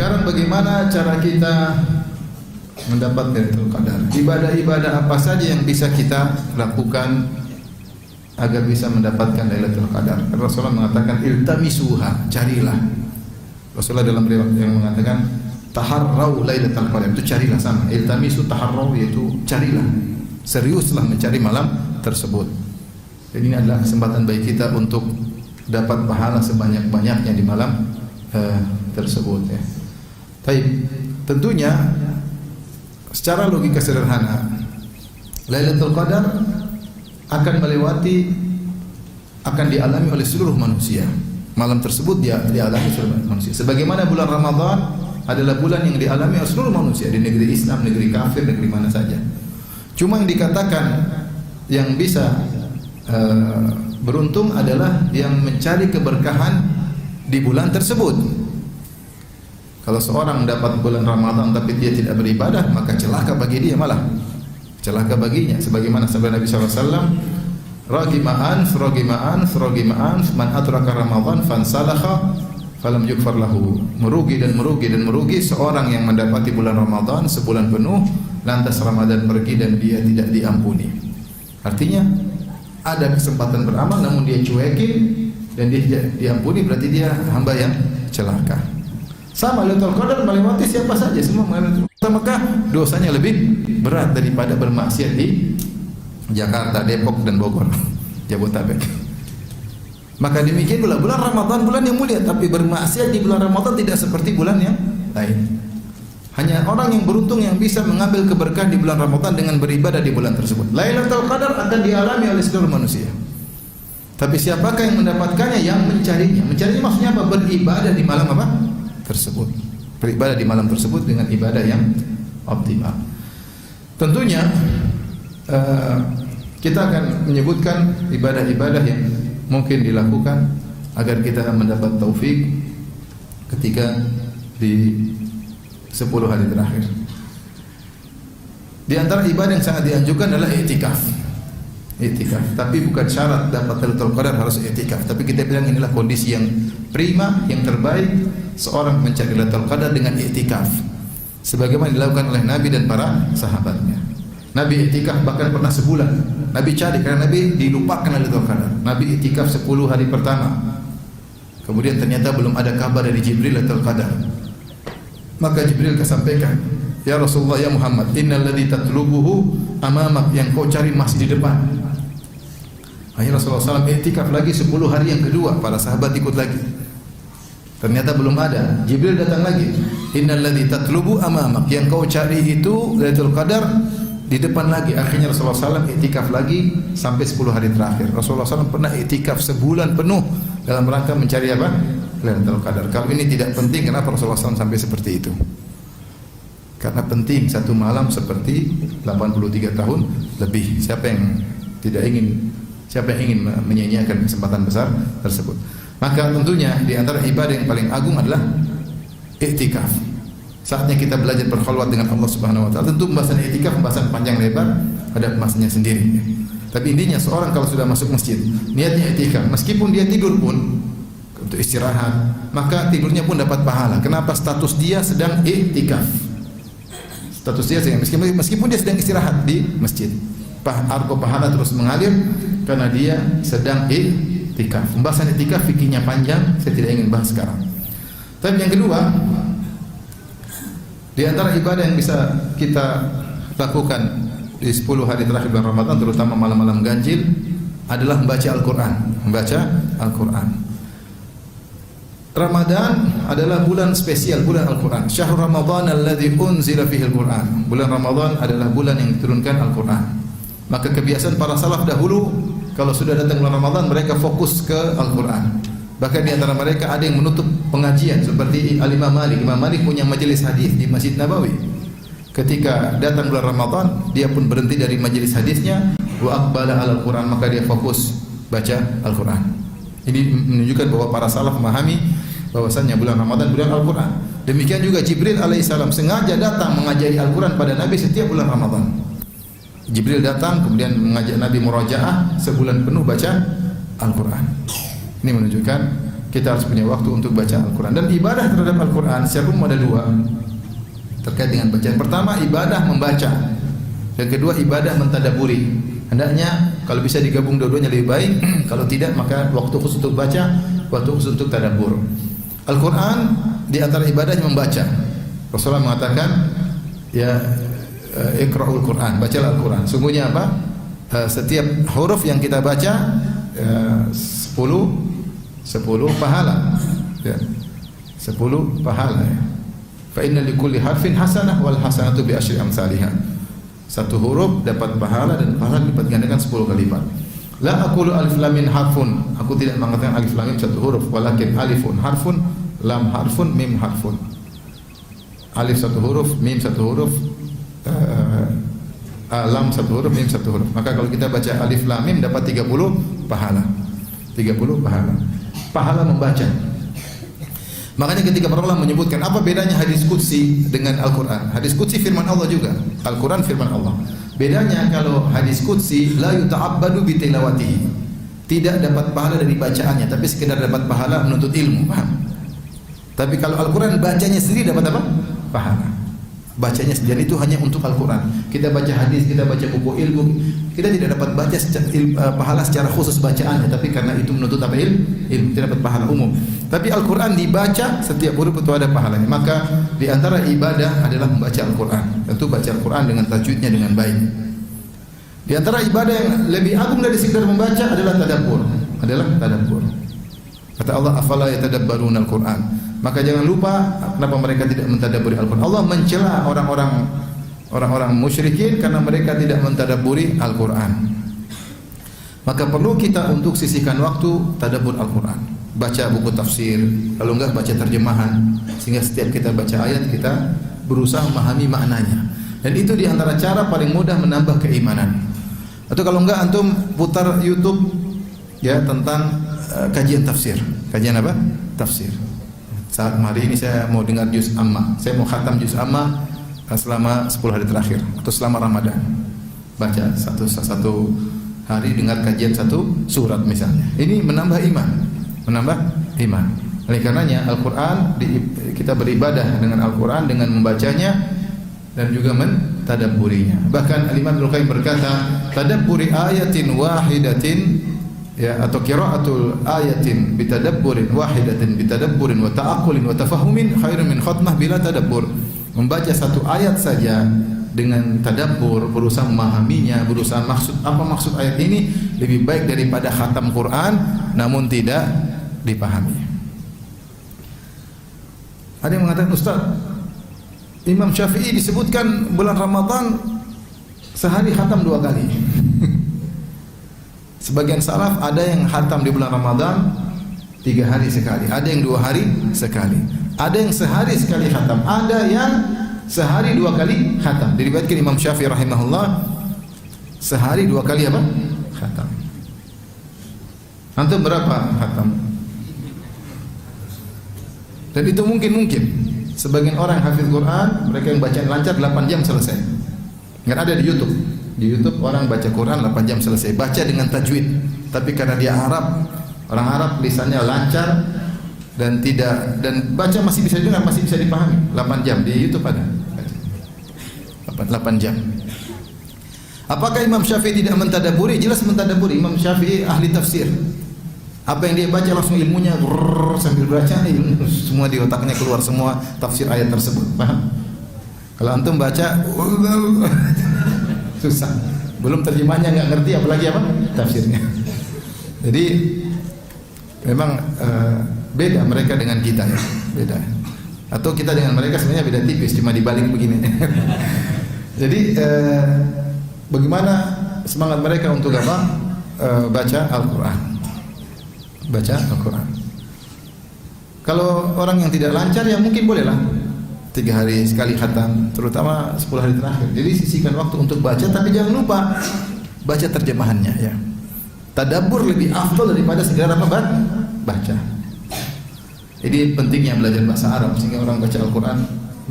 Sekarang bagaimana cara kita mendapat Lailatul Qadar? Ibadah-ibadah apa saja yang bisa kita lakukan agar bisa mendapatkan Lailatul Qadar? Rasulullah mengatakan iltamisuha, carilah. Rasulullah dalam riwayat yang mengatakan taharrau Lailatul Qadar, itu carilah sama. Iltamisu taharrau yaitu carilah. Seriuslah mencari malam tersebut. Dan ini adalah kesempatan bagi kita untuk dapat pahala sebanyak-banyaknya di malam tersebut ya. Baik, tentunya secara logika sederhana Lailatul Qadar akan dialami oleh seluruh manusia. Malam tersebut dialami seluruh manusia. Sebagaimana bulan Ramadan adalah bulan yang dialami oleh seluruh manusia di negeri Islam, negeri kafir, negeri mana saja. Cuma yang dikatakan yang bisa beruntung adalah yang mencari keberkahan di bulan tersebut. Kalau seorang mendapat bulan Ramadan tapi dia tidak beribadah, maka celaka bagi dia, malah celaka baginya. Sebagaimana sabda Nabi SAW, ragima'an man adraka Ramadan fansalakha falam yukfar lahu. Merugi dan merugi seorang yang mendapati bulan Ramadan sebulan penuh, lantas Ramadan pergi dan dia tidak diampuni. Artinya ada kesempatan beramal namun dia cuekin dan dia tidak diampuni, berarti dia hamba yang celaka. Sama Lailatul Qadar melewati siapa saja, semua melewati. Maka dosanya lebih berat daripada bermaksiat di Jakarta, Depok dan Bogor, Jabodetabek. Maka demikian pula bulan Ramadan, bulan yang mulia, tapi bermaksiat di bulan Ramadan tidak seperti bulan yang lain. Hanya orang yang beruntung yang bisa mengambil keberkahan di bulan Ramadan dengan beribadah di bulan tersebut. Lailatul Qadar akan dialami oleh seluruh manusia. Tapi siapakah yang mendapatkannya? Yang mencarinya. Mencarinya maksudnya apa? Beribadah di malam apa? Tersebut. Beribadah di malam tersebut dengan ibadah yang optimal. Tentunya kita akan menyebutkan ibadah-ibadah yang mungkin dilakukan agar kita mendapat taufik ketika di 10 hari terakhir. Di antara ibadah yang sangat dianjurkan adalah i'tikaf. I'tikaf, tapi bukan syarat dapat Lailatul Qadar harus i'tikaf. Tapi kita bilang inilah kondisi yang prima, yang terbaik seorang mencari Lailatul Qadar dengan i'tikaf. Sebagaimana dilakukan oleh Nabi dan para sahabatnya. Nabi i'tikaf bahkan pernah sebulan. Nabi cari karena Nabi dilupakan Lailatul Qadar. Nabi i'tikaf 10 hari pertama. Kemudian ternyata belum ada kabar dari Jibril Lailatul Qadar. Maka Jibril kesampaikan, ya Rasulullah, ya Muhammad, innal ladzi tatlubuhu amamak, yang kau cari masih di depan. Akhirnya Rasulullah SAW i'tikaf lagi 10 hari yang kedua, para sahabat ikut lagi. Ternyata belum ada. Jibril datang lagi, innal ladzi tatlubu amamak, yang kau cari itu Lailatul Qadar di depan lagi. Akhirnya Rasulullah SAW i'tikaf lagi sampai 10 hari terakhir. Rasulullah SAW pernah i'tikaf sebulan penuh dalam rangka mencari apa? Lailatul Qadar. Kalau ini tidak penting, kenapa Rasulullah SAW sampai seperti itu? Karena penting, satu malam seperti 83 tahun lebih. Siapa yang ingin menyia-nyiakan kesempatan besar tersebut? Maka tentunya di antara ibadah yang paling agung adalah i'tikaf. Saatnya kita belajar berkhulwat dengan Allah Subhanahu wa taala. Tentu pembahasan i'tikaf pembahasan panjang lebar, ada pembahasannya sendiri. Tapi intinya seorang kalau sudah masuk masjid, niatnya i'tikaf, meskipun dia tidur pun untuk istirahat, maka tidurnya pun dapat pahala. Kenapa? Status dia sedang i'tikaf. Status dia sedang, meskipun dia sedang istirahat di masjid, argo pahala terus mengalir karena dia sedang i'tikaf. Pembahasan i'tikaf fikihnya panjang, saya tidak ingin bahas sekarang. Tapi yang kedua, di antara ibadah yang bisa kita lakukan di 10 hari terakhir bulan Ramadan, terutama malam-malam ganjil, adalah membaca Al-Quran. Membaca Al-Quran. Ramadan adalah bulan spesial, bulan Al-Quran. Syahrul Ramadan alladzi unzila fihi Al-Quran. Bulan Ramadan adalah bulan yang diturunkan Al-Quran. Maka kebiasaan para salaf dahulu, kalau sudah datang bulan Ramadan, mereka fokus ke Al-Quran. Bahkan di antara mereka ada yang menutup pengajian seperti Al-Imam Malik. Imam Malik punya majelis hadis di Masjid Nabawi. Ketika datang bulan Ramadan, dia pun berhenti dari majelis hadisnya, wa aqbala al-Quran, maka dia fokus baca Al-Quran. Ini menunjukkan bahwa para salaf memahami bahwasannya bulan Ramadan bulan Al-Quran. Demikian juga Jibril alaihissalam sengaja datang mengajari Al-Quran pada Nabi setiap bulan Ramadan. Jibril datang kemudian mengajak Nabi murajaah sebulan penuh baca Al-Quran. Ini menunjukkan kita harus punya waktu untuk baca Al-Quran. Dan ibadah terhadap Al-Quran secara umum ada dua terkait dengan bacaan. Pertama, ibadah membaca. Yang kedua, ibadah mentadaburi. Hendaknya kalau bisa digabung dua-duanya lebih baik. Kalau tidak, maka waktu khusus untuk baca, waktu khusus untuk tadabbur. Al-Quran di antara ibadahnya membaca. Rasulullah mengatakan, ya iqra'ul Quran, bacalah Al-Quran. Sungguhnya apa? Setiap huruf yang kita baca 10 pahala. Ya. 10 pahala ya. Fa inna likulli harfin hasanah wal hasanatu bi asyri amsalihha. Satu huruf dapat pahala dan pahala lipat gandakan 10 kali lipat. La aqulu alif lam mim harfun. Aku tidak mengatakan alif lam mim satu huruf, walakin alifun harfun, lam harfun, mim harfun. Alif satu huruf, mim satu huruf, lam satu huruf, mim satu huruf. Maka kalau kita baca alif lam mim dapat 30 pahala. 30 pahala. Pahala membaca. Makanya ketika para ulama menyebutkan apa bedanya hadis qudsi dengan Al-Quran. Hadis qudsi firman Allah juga, Al-Quran firman Allah. Bedanya kalau hadis qudsi la yuta'abbadu bi tilawatihi. Tidak dapat pahala dari bacaannya, tapi sekedar dapat pahala menuntut ilmu, paham? Tapi kalau Al-Quran bacanya sendiri dapat apa? Pahala. Bacanya sendiri itu hanya untuk Al-Quran. Kita baca hadis, kita baca buku ilmu, kita tidak dapat baca pahala secara khusus bacaannya, tapi karena itu menuntut apa? Ilmu, tidak dapat pahala umum. Tapi Al-Quran dibaca, setiap huruf itu ada pahalanya. Maka di antara ibadah adalah membaca Al-Quran. Tentu baca Al-Quran dengan tajwidnya dengan baik. Di antara ibadah yang lebih agung dari sekedar membaca adalah tadabbur. Kata Allah, afala yatadabbaruna Al-Quran. Maka jangan lupa kenapa mereka tidak mentadabburi Al-Quran. Allah mencela orang-orang musyrikin karena mereka tidak mentadabburi Al-Quran. Maka perlu kita untuk sisihkan waktu tadabbur Al-Quran. Baca buku tafsir, kalau enggak baca terjemahan, sehingga setiap kita baca ayat kita berusaha memahami maknanya. Dan itu di antara cara paling mudah menambah keimanan. Atau kalau enggak antum putar YouTube ya tentang kajian tafsir. Kajian apa? Tafsir. Saat hari ini saya mau dengar juz amma. Saya mau khatam juz amma selama 10 hari terakhir atau selama Ramadan. Baca satu hari dengar kajian satu surat misalnya. Ini menambah iman. Oleh karenanya Al-Quran kita beribadah dengan Al-Quran dengan membacanya dan juga mentadabburinya. Bahkan Al-Imam Ibnu Qayyim berkata, tadabburi ayatin wahidatin ya atau qiraatul ayatin bitadabburin wahidatin bitadabburin wa ta'aqqulin wa tafahumin khairun min khatmah bila tadabbur. Membaca satu ayat saja dengan tadabbur, berusaha memahaminya, berusaha apa maksud ayat ini lebih baik daripada khatam Quran namun tidak dipahami. Ada yang mengatakan, Ustaz, Imam Syafi'i disebutkan bulan Ramadan sehari khatam 2 kali. Sebagian salaf ada yang khatam di bulan Ramadan 3 hari sekali, ada yang 2 hari sekali, ada yang sehari sekali khatam, ada yang sehari 2 kali khatam. Diriwayatkan Imam Syafi'i rahimahullah sehari 2 kali apa? Khatam. Antum berapa khatam? Dan itu mungkin sebagian orang yang hafiz Quran, mereka yang baca lancar 8 jam selesai. Enggak ada di YouTube. Di YouTube orang baca Quran 8 jam selesai, baca dengan tajwid. Tapi karena dia Arab, orang Arab lisannya lancar dan baca masih bisa dengar, masih bisa dipahami. 8 jam di YouTube ada. 8 jam. Apakah Imam Syafi'i tidak mentadabburi? Jelas mentadabburi. Imam Syafi'i ahli tafsir. Apa yang dia baca langsung ilmunya sambil baca ilmu semua di otaknya keluar semua tafsir ayat tersebut. Paham? Kalau antum baca susah. Belum terjemahnya enggak ngerti apalagi apa? Tafsirnya. Jadi memang beda mereka dengan kita ya, beda. Atau kita dengan mereka sebenarnya beda tipis, cuma dibalik begini. Jadi bagaimana semangat mereka untuk apa? Baca Al-Quran. Baca Al-Quran. Kalau orang yang tidak lancar ya mungkin bolehlah 3 hari sekali khatam, terutama 10 hari terakhir. Jadi sisihkan waktu untuk baca, tapi jangan lupa baca terjemahannya ya. Tadabbur lebih afdal daripada sekedar apa? Baca. Jadi pentingnya belajar bahasa Arab sehingga orang baca Al-Quran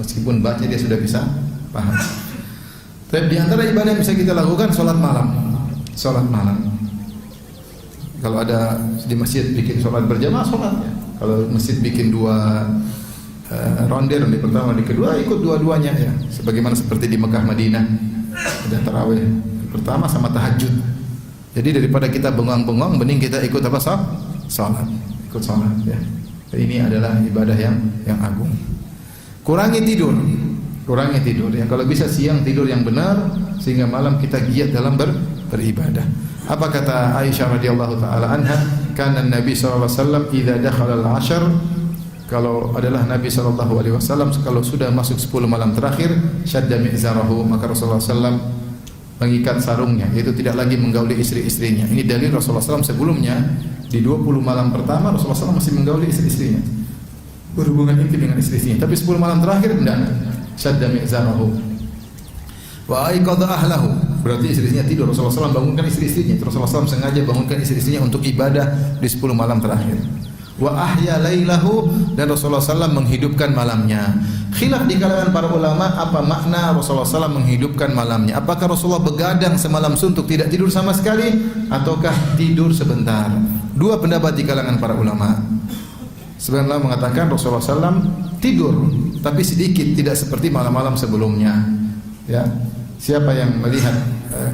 meskipun baca dia sudah bisa paham. Tapi di antara ibadah yang bisa kita lakukan salat malam. Salat malam. Kalau ada di masjid bikin salat berjamaah, salat ya. Kalau masjid bikin dua ronde pertama, ronde kedua, ikut dua-duanya ya. Sebagaimana seperti di Mekah Madinah ada tarawih pertama sama tahajud. Jadi daripada kita bengong-bengong, mending kita ikut apa? Salat. Ikut salat ya. Ini adalah ibadah yang agung. Kurangi tidur ya. Kalau bisa siang tidur yang benar sehingga malam kita giat dalam beribadah. Apa kata Aisyah radhiyallahu taala anha? Kana Nabi sallallahu alaihi wasallam idza dakhala al-'ashr, kalau adalah Nabi sallallahu alaihi wasallam kalau sudah masuk 10 malam terakhir, syadda mi'zarahu, maka Rasulullah sallam mengikat sarungnya, yaitu tidak lagi menggauli istri-istrinya. Ini dalil Rasulullah sallam sebelumnya di 20 malam pertama Rasulullah sallam masih menggauli istri-istrinya, berhubungan intim dengan istri-istrinya. Tapi 10 malam terakhir tidak. Syadda mi'zarahu wa aiqadha ahlahu, berarti istrinya tidur. Rasulullah SAW bangunkan istri-istrinya. Rasulullah SAW sengaja bangunkan istri-istrinya untuk ibadah di 10 malam terakhir. Wa ahya lailahu, dan Rasulullah SAW menghidupkan malamnya. Khilaf di kalangan para ulama apa makna Rasulullah SAW menghidupkan malamnya. Apakah Rasulullah begadang semalam suntuk tidak tidur sama sekali, ataukah tidur sebentar? Dua pendapat di kalangan para ulama. Sebenarnya mengatakan Rasulullah SAW tidur, tapi sedikit, tidak seperti malam-malam sebelumnya. Ya, siapa yang melihat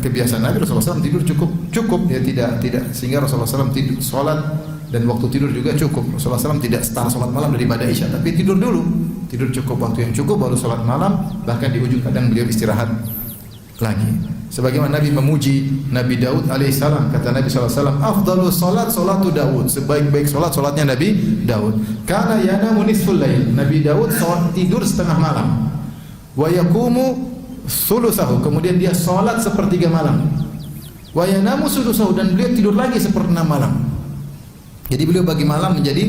kebiasaan Nabi, Rasulullah SAW tidur cukup, ya tidak sehingga Rasulullah SAW tidur, sholat dan waktu tidur juga cukup. Rasulullah SAW tidak start sholat malam daripada Isya, tapi tidur dulu, tidur cukup waktu yang cukup baru sholat malam. Bahkan di ujung kadang beliau istirahat lagi. Sebagaimana Nabi memuji Nabi Daud alaihissalam, kata Nabi SAW, afdalus salat salatu Daud, sebaik-baik salatnya Nabi Daud. Karena yanamu nisful lail, Nabi Daud tidur setengah malam. Wa yaqumu sulusahu, kemudian dia salat sepertiga malam. Wa yanamu sulusahu, dan beliau tidur lagi seperempat malam. Jadi beliau bagi malam menjadi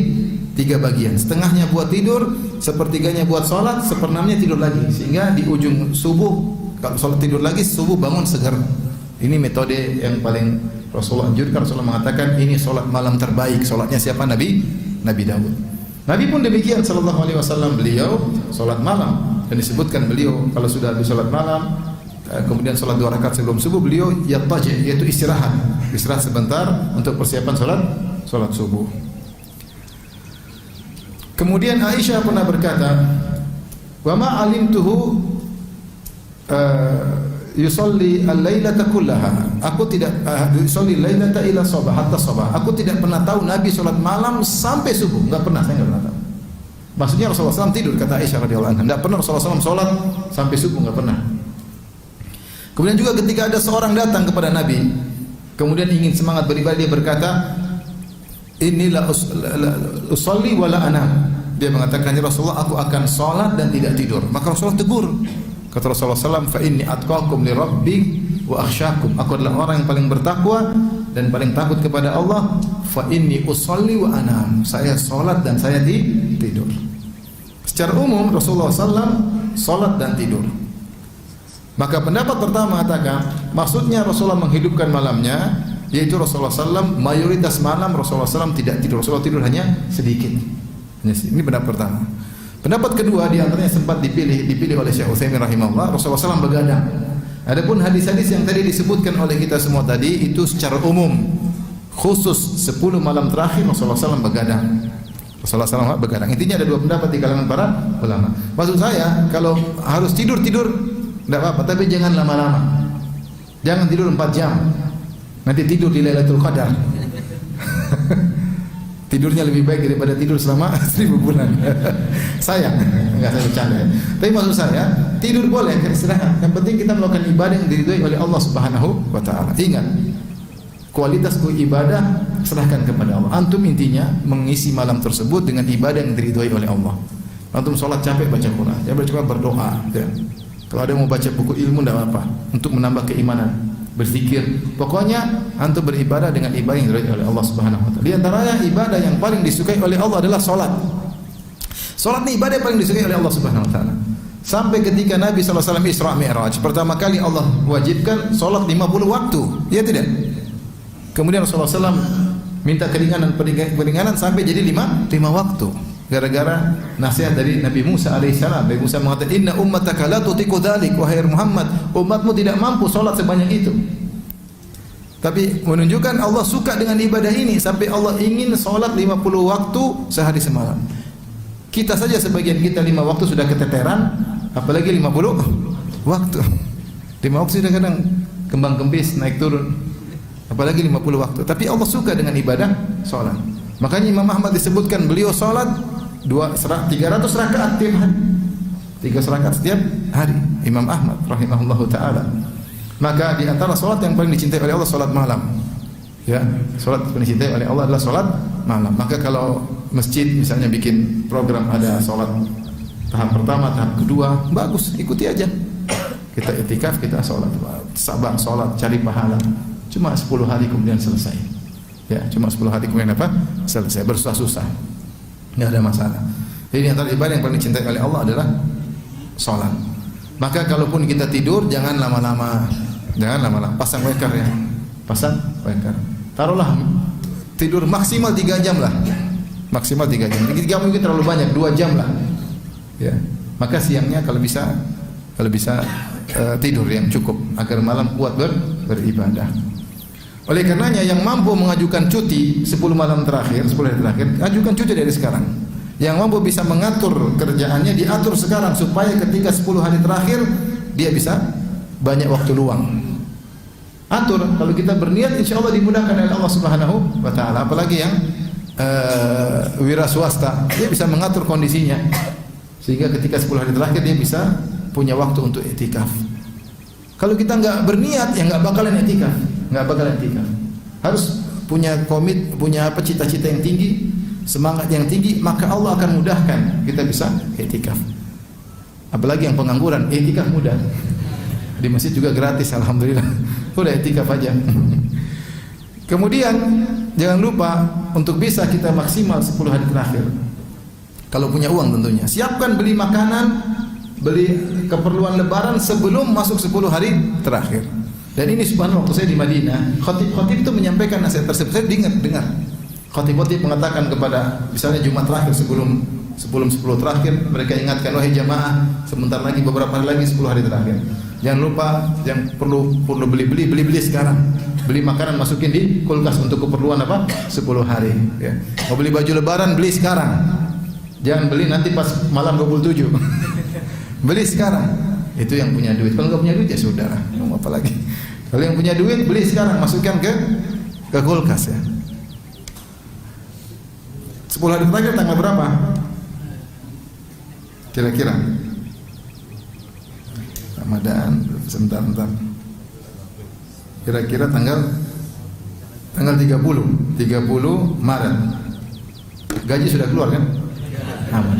3 bagian. Setengahnya buat tidur, sepertiganya buat salat, seperenamnya tidur lagi. Sehingga di ujung subuh, kalau sholat tidur lagi, subuh bangun segar. Ini metode yang paling Rasulullah anjurkan. Rasulullah mengatakan ini sholat malam terbaik. Sholatnya siapa? Nabi Daud. Nabi pun demikian sallallahu alaihi wasallam, beliau sholat malam. Dan disebutkan beliau kalau sudah habis sholat malam, kemudian sholat 2 rakaat sebelum subuh, beliau yattaji, yaitu istirahat sebentar untuk persiapan sholat subuh. Kemudian Aisyah pernah berkata, wa ma alimtuhu yusalli al-lailata kullaha, aku tidak yusalli al-lailata ila sabah hatta sabah, aku tidak pernah tahu Nabi salat malam sampai subuh, enggak pernah, saya enggak pernah tahu. Maksudnya Rasulullah SAW tidur, kata Aisyah radhiyallahu anha, enggak pernah Rasulullah SAW salat sampai subuh, enggak pernah. Kemudian juga ketika ada seorang datang kepada Nabi, kemudian ingin semangat beribadah, dia berkata, inilah usalli wala anam. Dia mengatakan, ya Rasulullah, aku akan salat dan tidak tidur. Maka Rasulullah tegur. Kata Rasulullah SAW, fa inni atqakum li rabbi wa akhsyakum, aku adalah orang yang paling bertakwa dan paling takut kepada Allah. Fa inni usalli wa anam, saya salat dan saya tidur. Secara umum Rasulullah SAW salat dan tidur. Maka pendapat pertama mengatakan maksudnya Rasulullah menghidupkan malamnya, yaitu Rasulullah SAW mayoritas malam Rasulullah SAW tidak tidur. Rasulullah tidur hanya sedikit. Ini pendapat pertama. Pendapat kedua di antaranya sempat dipilih oleh Syekh Utsaimin rahimahullah, Rasulullah SAW begadang. Adapun hadis-hadis yang tadi disebutkan oleh kita semua tadi itu secara umum, khusus 10 malam terakhir Rasulullah SAW begadang. Rasulullah SAW begadang. Intinya ada 2 pendapat di kalangan para ulama. Maksud saya kalau harus tidur tidak apa-apa, tapi jangan lama-lama. Jangan tidur 4 jam. Nanti tidur di Lailatul Qadar. Tidurnya lebih baik daripada tidur selama 1000 bulan. Sayang, enggak, saya bercanda. Tapi maksud saya, tidur boleh, istirahat. Yang penting kita melakukan ibadah yang diridhoi oleh Allah Subhanahu wa taala. Ingat, kualitas ibadah serahkan kepada Allah. Antum intinya mengisi malam tersebut dengan ibadah yang diridhoi oleh Allah. Antum salat capek baca Quran, capek berdoa, ya. Kalau ada mau baca buku ilmu tidak apa-apa untuk menambah keimanan. Berzikir, pokoknya antum beribadah dengan ibadah yang diridhoi oleh Allah Subhanahu wa taala. Di antaranya ibadah yang paling disukai oleh Allah adalah salat. Salat ini ibadah yang paling disukai oleh Allah Subhanahu wa taala. Sampai ketika Nabi sallallahu alaihi wasallam Isra Mi'raj, pertama kali Allah wajibkan salat 50 waktu. Ya tidak? Kemudian Rasulullah SAW minta keringanan sampai jadi 5 waktu. Gara-gara nasihat dari Nabi Musa alaihissalam. Nabi Musa mengatakan, inna ummataka la tutiqu dzalik, wahai Muhammad, umatmu tidak mampu salat sebanyak itu. Tapi menunjukkan Allah suka dengan ibadah ini sampai Allah ingin salat 50 waktu sehari semalam. Kita saja sebagian kita 5 waktu sudah keteteran, apalagi 50 waktu. 5 waktu sudah kadang kembang kempis naik turun. Apalagi 50 waktu. Tapi Allah suka dengan ibadah salat. Makanya Imam Ahmad disebutkan beliau salat 300 rakaat tiap hari. 300 rakaat setiap hari. Imam Ahmad rahimahullahu taala. Maka di antara salat yang paling dicintai oleh Allah salat malam. Ya, salat yang dicintai oleh Allah adalah salat malam. Maka kalau masjid misalnya bikin program ada salat tahap pertama, tahap kedua, bagus, ikuti aja. Kita iktikaf, kita salat, sabar salat, cari pahala. Cuma 10 hari kemudian selesai. Ya, cuma 10 hari kemudian apa? Selesai, bersusah-susah. Enggak ada masalah. Jadi antara ibadah yang paling dicintai oleh Allah adalah salat. Maka kalaupun kita tidur jangan lama-lama. Jangan lama-lama, pasang waker ya. Pasang waker. Taruhlah tidur maksimal 3 jam lah. Maksimal 3 jam. 3 jam mungkin terlalu banyak, 2 jam lah. Ya. Maka siangnya kalau bisa tidur yang cukup agar malam kuat beribadah. Oleh karenanya yang mampu mengajukan cuti 10 malam terakhir, 10 hari terakhir, ajukan cuti dari sekarang. Yang mampu bisa mengatur kerjaannya diatur sekarang supaya ketika 10 hari terakhir dia bisa banyak waktu luang. Atur, kalau kita berniat insya Allah dimudahkan oleh Allah Subhanahu wa taala. Apalagi yang wira swasta, dia bisa mengatur kondisinya sehingga ketika 10 hari terakhir dia bisa punya waktu untuk iktikaf. Kalau kita enggak berniat ya enggak bakalan iktikaf, Harus punya punya cita-cita yang tinggi, semangat yang tinggi, maka Allah akan mudahkan kita bisa iktikaf. Apalagi yang pengangguran, iktikaf mudah. Di masjid juga gratis, alhamdulillah. Udah iktikaf aja. Kemudian jangan lupa untuk bisa kita maksimal 10 hari terakhir. Kalau punya uang tentunya, siapkan beli makanan, beli keperluan lebaran sebelum masuk 10 hari terakhir. Dan ini subhanallah, waktu saya di Madinah, khatib itu menyampaikan nasihat tersebut. Saya dengar. Khatib mengatakan kepada misalnya Jumat terakhir sebelum 10 terakhir, mereka ingatkan, wahai jamaah, sebentar lagi beberapa hari lagi 10 hari terakhir. Jangan lupa yang perlu beli sekarang. Beli makanan masukin di kulkas untuk keperluan apa? 10 hari. Ya. Mau beli baju lebaran beli sekarang. Jangan beli nanti pas malam 27. Beli sekarang. Itu yang punya duit. Kalau nggak punya duit ya sudah. Mau apa lagi? Kalau yang punya duit beli sekarang, masukkan ke kulkas ya. 10 hari terakhir tanggal berapa? Kira-kira Ramadan, sebentar. Kira-kira tanggal 30 Maret. Gaji sudah keluar kan?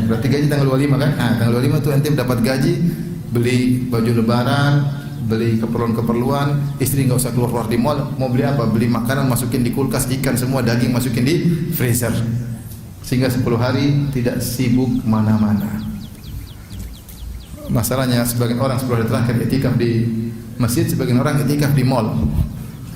Berarti gaji tanggal 25 kan? Tanggal 25 itu ente dapat gaji, beli baju lebaran, beli keperluan, istri nggak usah keluar di mall, mau beli apa? Beli makanan masukin di kulkas, ikan semua, daging masukin di freezer. Sehingga 10 hari tidak sibuk mana-mana. Masalahnya sebagian orang 10 hari terakhir iktikaf di masjid, sebagian orang iktikaf di mall.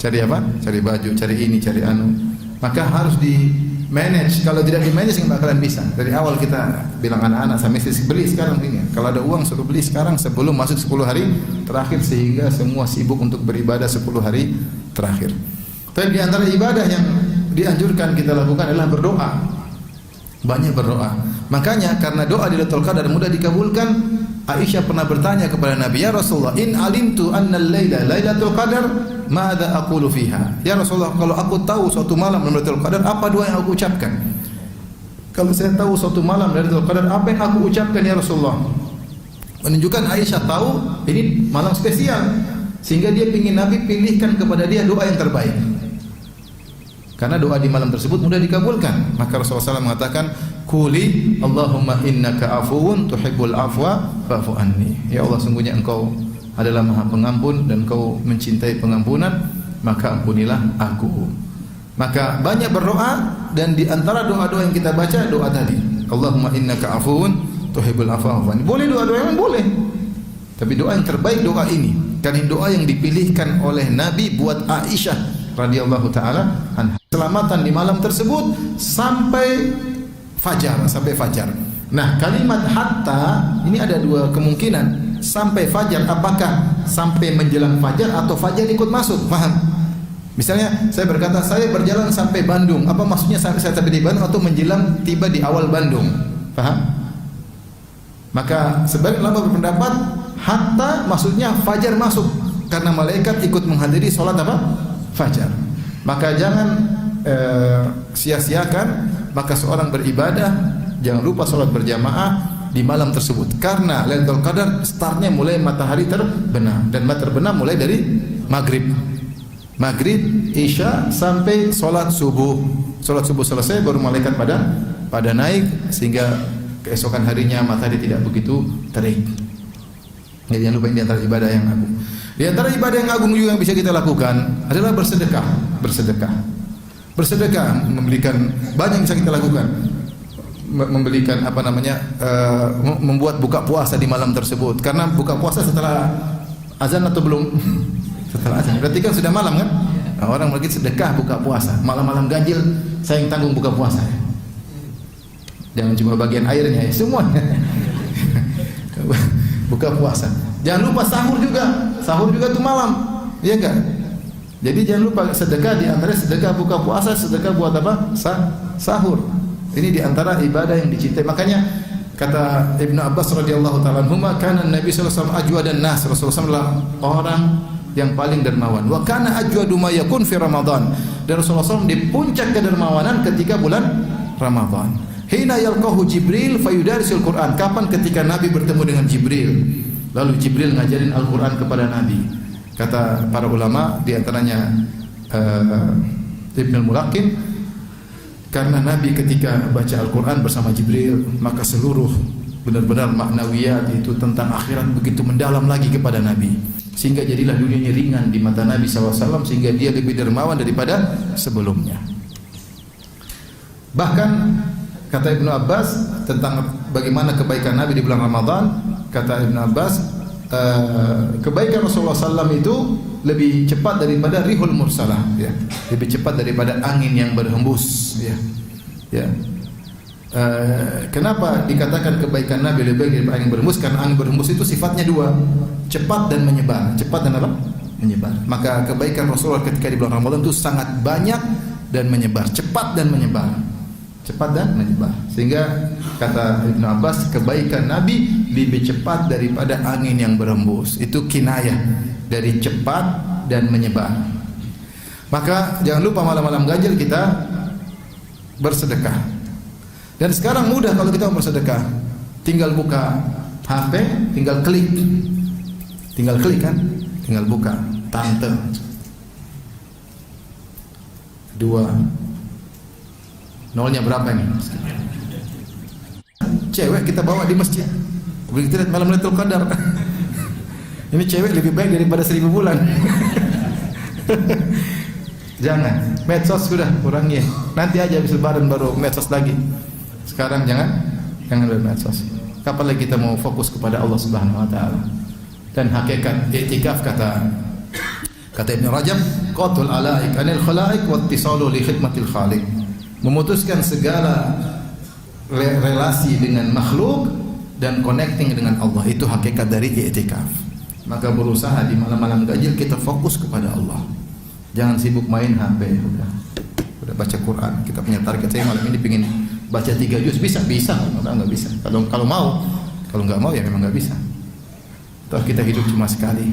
Cari apa? Cari baju, cari ini, cari anu. Maka harus di manage. Kalau tidak di manage nggak bakalan bisa. Dari awal kita bilang anak-anak sama istri, beli sekarang ini. Kalau ada uang suruh beli sekarang sebelum masuk 10 hari terakhir sehingga semua sibuk untuk beribadah 10 hari terakhir. Tapi di antara ibadah yang dianjurkan kita lakukan adalah berdoa. Banyak berdoa. Makanya karena doa di Lailatul Qadar mudah dikabulkan, Aisyah pernah bertanya kepada Nabi, "Ya Rasulullah, in alimtu anna al-laila Lailatul Qadar, madza aqulu fiha?" Ya Rasulullah, kalau aku tahu suatu malam Lailatul Qadar, apa doa yang aku ucapkan? Kalau saya tahu suatu malam Lailatul Qadar, apa yang aku ucapkan ya Rasulullah? Menunjukkan Aisyah tahu ini malam spesial, sehingga dia ingin Nabi pilihkan kepada dia doa yang terbaik. Karena doa di malam tersebut mudah dikabulkan. Maka Rasulullah SAW mengatakan, "Quli Allahumma innaka afuwun tuhibbul afwa fa'fu anni." Ya Allah, sungguhnya Engkau adalah Maha Pengampun dan Engkau mencintai pengampunan, maka ampunilah aku. Maka banyak berdoa, dan di antara doa-doa yang kita baca doa tadi, Allahumma innaka afuwun tuhibbul afwa fa'fu anni. Boleh doa-doa yang boleh. Tapi doa yang terbaik doa ini. Karena doa yang dipilihkan oleh Nabi buat Aisyah radhiyallahu taala anha. Keselamatan di malam tersebut sampai fajar. Nah, kalimat hatta ini ada dua kemungkinan. Sampai fajar, apakah sampai menjelang fajar atau fajar ikut masuk? Paham? Misalnya saya berkata saya berjalan sampai Bandung, apa maksudnya sampai saya tiba di Bandung atau menjelang tiba di awal Bandung? Paham? Maka sebagian ulama berpendapat hatta maksudnya fajar masuk karena malaikat ikut menghadiri salat apa? Fajar. Maka jangan sia-siakan, maka seorang beribadah jangan lupa salat berjamaah di malam tersebut karena Lailatul Qadar startnya mulai matahari terbenam dan terbenam mulai dari maghrib, isya sampai salat subuh. Salat subuh selesai baru malaikat pada naik sehingga keesokan harinya matahari tidak begitu terik. Jadi jangan lupa ini di antara ibadah yang agung. Di antara ibadah yang agung juga yang bisa kita lakukan adalah bersedekah. Bersedekah memberikan banyak yang bisa kita lakukan. Membelikan apa namanya membuat buka puasa di malam tersebut karena buka puasa setelah azan atau belum? Setelah azan berarti kan sudah malam kan? Nah, orang lagi sedekah buka puasa malam-malam ganjil saya yang tanggung buka puasa, jangan cuma bagian airnya ya, semuanya buka puasa. Jangan lupa sahur juga tuh malam, iya enggak? Jadi jangan lupa sedekah, di antara sedekah buka puasa, sedekah buat apa? Sahur. Ini di antara ibadah yang dicintai. Makanya kata Ibnu Abbas radhiyallahu taala anhuma, kana Nabi sallallahu alaihi wasallam ajwadan nas. Rasulullah adalah orang yang paling dermawan. Wa kana ajwadu ma yakun fi Ramadan. Dan Rasulullah SAW di puncak kedermawanan ketika bulan Ramadan. Hina yalqahu Jibril fayudarisul Quran. Kapan ketika Nabi bertemu dengan Jibril, lalu Jibril ngajarin Al-Quran kepada Nabi. Kata para ulama di antaranya Ibnu Al-Mulaqin, karena Nabi ketika baca Al-Quran bersama Jibril, maka seluruh benar-benar maknawiyat itu tentang akhirat begitu mendalam lagi kepada Nabi, sehingga jadilah dunianya ringan di mata Nabi SAW, sehingga dia lebih dermawan daripada sebelumnya. Bahkan kata Ibnu Abbas tentang bagaimana kebaikan Nabi di bulan Ramadan, kata Ibnu Abbas, kebaikan Rasulullah SAW itu lebih cepat daripada rihul mursalah, ya. Lebih cepat daripada angin yang berhembus, ya. Ya. Kenapa dikatakan kebaikan Nabi lebih baik daripada angin berhembus? Karena angin berhembus itu sifatnya dua, cepat dan menyebar. Cepat dan apa? Menyebar. Maka kebaikan Rasulullah ketika di bulan Ramadan itu sangat banyak dan menyebar, cepat dan menyebar. Cepat dan menyebar. Sehingga kata Ibnu Abbas, kebaikan Nabi lebih cepat daripada angin yang berhembus. Itu kinayah dari cepat dan menyebar. Maka jangan lupa malam-malam ganjil kita bersedekah. Dan sekarang mudah kalau kita mau bersedekah. Tinggal buka HP, tinggal klik kan, tinggal buka tante 2 nolnya berapa ini? Cewek kita bawa di masjid. Begitu lihat malam Lailatul Qadar. Ini cewek lebih baik daripada 1000 bulan. Jangan. Medsos sudah kurangi. Nanti aja habis lebaran baru medsos lagi. Sekarang jangan bermedsos. Kapan lagi kita mau fokus kepada Allah Subhanahu wa taala? Dan hakikat i'tikaf kata Ibnu Rajab, qatul alaik anil khalaik wa ittisalu li khidmatil khaliq. Memutuskan segala relasi dengan makhluk dan connecting dengan Allah, itu hakikat dari i'tikaf. Maka berusaha di malam-malam ganjil kita fokus kepada Allah. Jangan sibuk main HP. Udah baca Quran. Kita punya target, saya malam ini pengin baca 3 juz, bisa, enggak bisa. Kalau mau, kalau enggak mau ya memang enggak bisa. Toh kita hidup cuma sekali.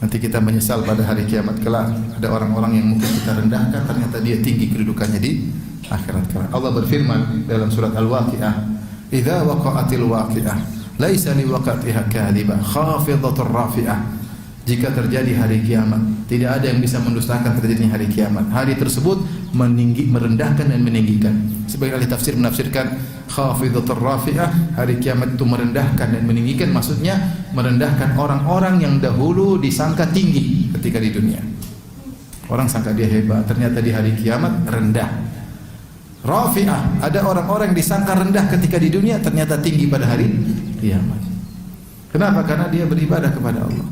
Nanti kita menyesal pada hari kiamat kelak. Ada orang-orang yang mungkin kita rendahkan, ternyata dia tinggi kedudukannya di akhirat kelak. Allah berfirman dalam surat Al-Waqi'ah, "Idza waqa'atil waqi'ah, laisa li waqatiha kadhibah, khafidhatur rafi'ah." Jika terjadi hari kiamat, tidak ada yang bisa mendustakan terjadinya hari kiamat. Hari tersebut merendahkan dan meninggikan. Sebagian ahli tafsir menafsirkan khafidhatur rafi'ah, hari kiamat itu merendahkan dan meninggikan, maksudnya merendahkan orang-orang yang dahulu disangka tinggi ketika di dunia. Orang sangka dia hebat, ternyata di hari kiamat rendah. Rafi'ah, ada orang-orang yang disangka rendah ketika di dunia, ternyata tinggi pada hari kiamat. Kenapa? Karena dia beribadah kepada Allah.